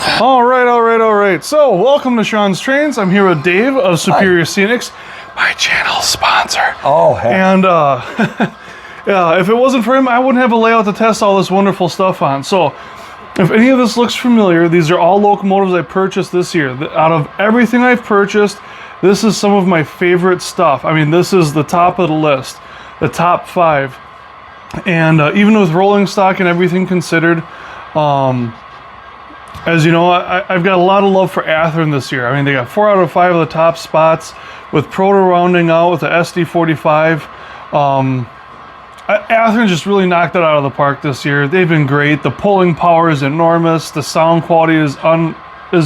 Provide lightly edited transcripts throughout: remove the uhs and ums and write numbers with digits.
All right. So, welcome to Shawn's Trains. I'm here with Dave of Superior Scenics, my channel sponsor. Oh, heck. And yeah, if it wasn't for him, I wouldn't have a layout to test all this wonderful stuff on. So, if any of this looks familiar, these are all locomotives I purchased this year. Out of everything I've purchased, this is some of my favorite stuff. I mean, this is the top of the list, the top 5. And even with rolling stock and everything considered, as you know, I've got a lot of love for Athearn this year. I mean, they got 4 out of 5 of the top spots, with Proto rounding out with the SD45. Athearn just really knocked it out of the park this year. They've been great. The pulling power is enormous. The sound quality is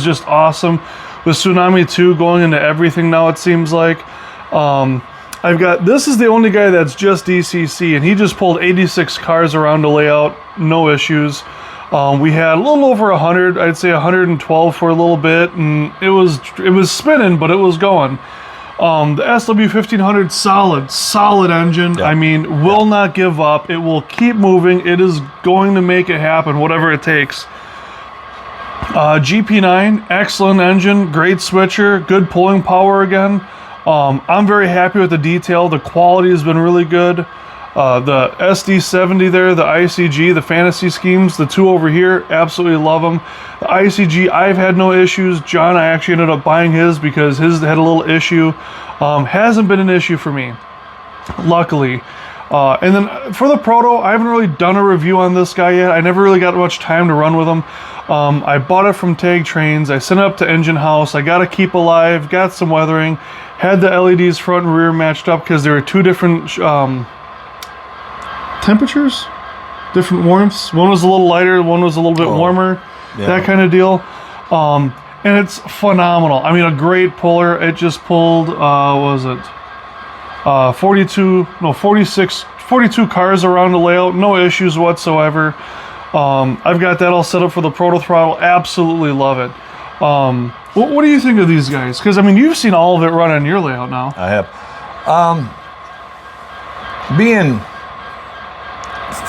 just awesome. With Tsunami 2 going into everything now, it seems like. This is the only guy that's just DCC, and he just pulled 86 cars around the layout, no issues. We had a little over 100, I'd say 112 for a little bit, and it was spinning, but it was going. The SW1500, solid engine. Yep. I mean, will not give up. It will keep moving. It is going to make it happen, whatever it takes. GP9, excellent engine, great switcher, good pulling power again. I'm very happy with the detail. The quality has been really good. The SD70 there, the ICG, the fantasy schemes, the 2 over here, absolutely love them. The ICG, I've had no issues. John, I actually ended up buying his because his had a little issue. Hasn't been an issue for me, luckily. And then for the Proto, I haven't really done a review on this guy yet. I never really got much time to run with him. I bought it from Tag Trains. I sent it up to Engine House. I got to keep alive, got some weathering, had the LEDs front and rear matched up because there were 2 different temperatures, different warmths. One was a little lighter, one was a little bit warmer, that kind of deal. And it's phenomenal. I mean, a great puller. It just pulled, 42 cars around the layout, no issues whatsoever. I've got that all set up for the Proto throttle. Absolutely love it. What do you think of these guys? Because, I mean, you've seen all of it run on your layout now. I have. Being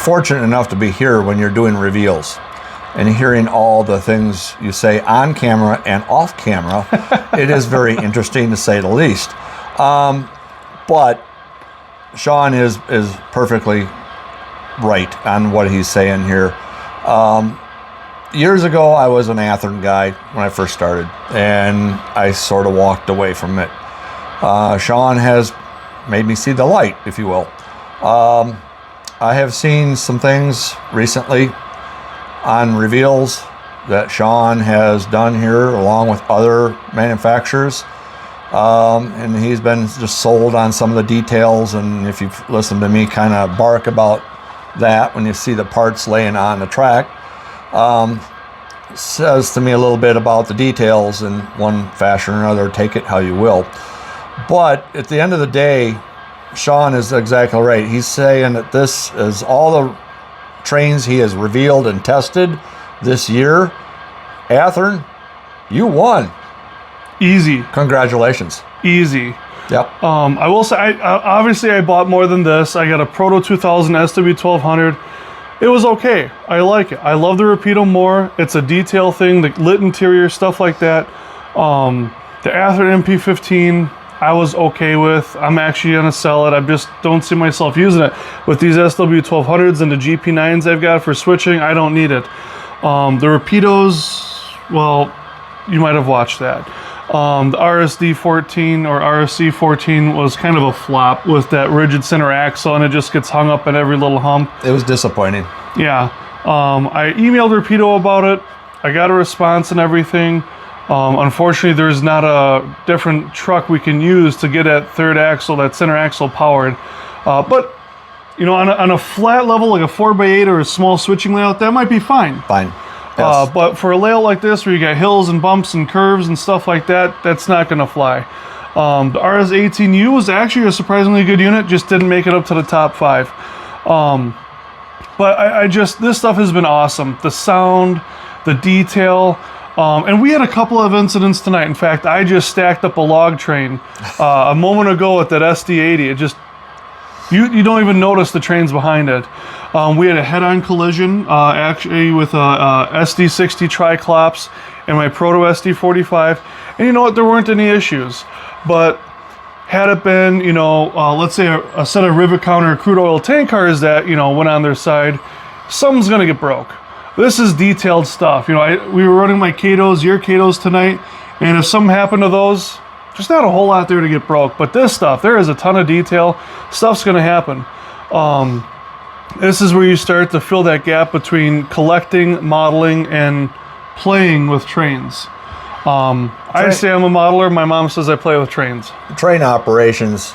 fortunate enough to be here when you're doing reveals and hearing all the things you say on camera and off camera, it is very interesting to say the least. But Shawn is perfectly right on what he's saying here. Years ago, I was an Athearn guy when I first started, and I sort of walked away from it. Shawn has made me see the light, if you will. I have seen some things recently on reveals that Shawn has done here along with other manufacturers. And he's been just sold on some of the details, and if you've listened to me kind of bark about that when you see the parts laying on the track, says to me a little bit about the details in one fashion or another. Take it how you will. But at the end of the day, Shawn is exactly right. He's saying that this is all the trains he has revealed and tested this year. Athearn, you won. Easy. Congratulations. Easy. Yep. I will say, obviously I bought more than this. I got a Proto 2000 SW1200. It was okay. I like it. I love the Rapido more. It's a detail thing, the lit interior, stuff like that. The Athearn MP15, I was okay with. I'm actually going to sell it. I just don't see myself using it. With these SW1200s and the GP9s I've got for switching, I don't need it. The Rapidos, well, you might have watched that. The RSD14 or RSC14 was kind of a flop with that rigid center axle, and it just gets hung up in every little hump. It was disappointing. Yeah. I emailed Rapido about it. I got a response and everything. Unfortunately, there's not a different truck we can use to get that third axle, that center axle powered. But, you know, on a flat level, like a 4x8 or a small switching layout, that might be fine. Fine. Yes. But for a layout like this, where you got hills and bumps and curves and stuff like that, that's not going to fly. The RS18U was actually a surprisingly good unit, just didn't make it up to the top 5. But I just, this stuff has been awesome. The sound, the detail, and we had a couple of incidents tonight. In fact, I just stacked up a log train a moment ago at that SD80. It just You don't even notice the trains behind it. We had a head-on collision actually with a SD60 Triclops and my Proto SD45, and you know what? There weren't any issues. But had it been, you know, let's say a set of rivet counter crude oil tank cars that, you know, went on their side, something's gonna get broke. This is detailed stuff. You know, we were running my Katos, your Katos tonight, and if something happened to those, there's not a whole lot there to get broke. But this stuff, there is a ton of detail. Stuff's gonna happen. This is where you start to fill that gap between collecting, modeling, and playing with trains. I say I'm a modeler. My mom says I play with trains. Train operations,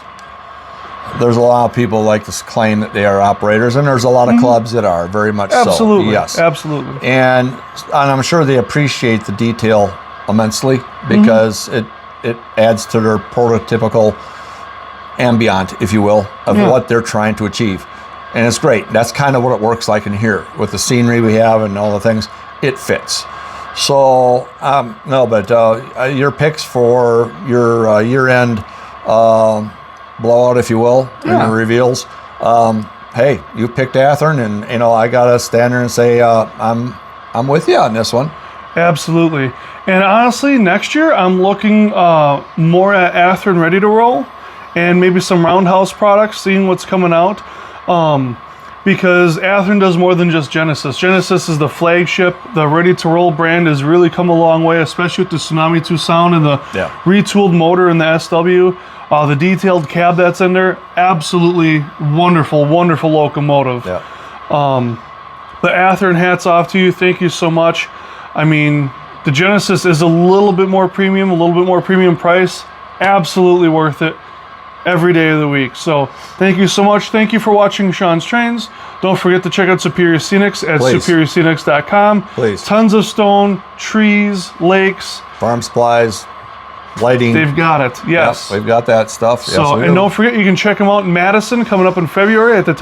there's a lot of people like to claim that they are operators, and there's a lot of clubs that are, very much Absolutely. so. Yes. Absolutely. And I'm sure they appreciate the detail immensely because it adds to their prototypical ambient, if you will, of what they're trying to achieve. And it's great. That's kind of what it works like in here. With the scenery we have and all the things, it fits. So, your picks for your year-end blowout, if you will, in your reveals. Hey, you picked Athearn, and you know I gotta stand there and say I'm with you on this one. Absolutely. And honestly, next year I'm looking more at Athearn Ready to Roll, and maybe some Roundhouse products, seeing what's coming out. Because Athearn does more than just Genesis. Genesis is the flagship. The Ready to Roll brand has really come a long way, especially with the Tsunami 2 sound and the retooled motor in the SW. The detailed cab that's in there, absolutely wonderful, wonderful locomotive. Yeah. But Athearn, hats off to you. Thank you so much. I mean, the Genesis is a little bit more premium price. Absolutely worth it every day of the week. So thank you so much. Thank you for watching Shawn's Trains. Don't forget to check out Superior Scenics at superiorschenics.com. Please. Tons of stone, trees, lakes. Farm supplies, lighting. They've got it. Yes. Yep, we've got that stuff. So, yes, and don't forget, you can check them out in Madison coming up in February at the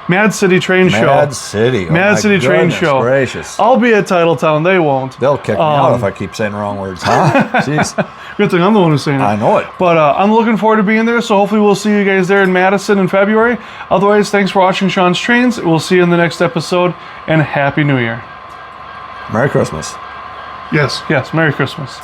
Mad City Train Show. Mad City. Oh, Mad City Train Show. Gracious. I'll be at Titletown. They won't. They'll kick me out if I keep saying the wrong words. Huh? Jeez. Good thing I'm the one who's saying it. I know it. But I'm looking forward to being there, so hopefully we'll see you guys there in Madison in February. Otherwise, thanks for watching Shawn's Trains. We'll see you in the next episode, and Happy New Year. Merry Christmas. Yes, Merry Christmas.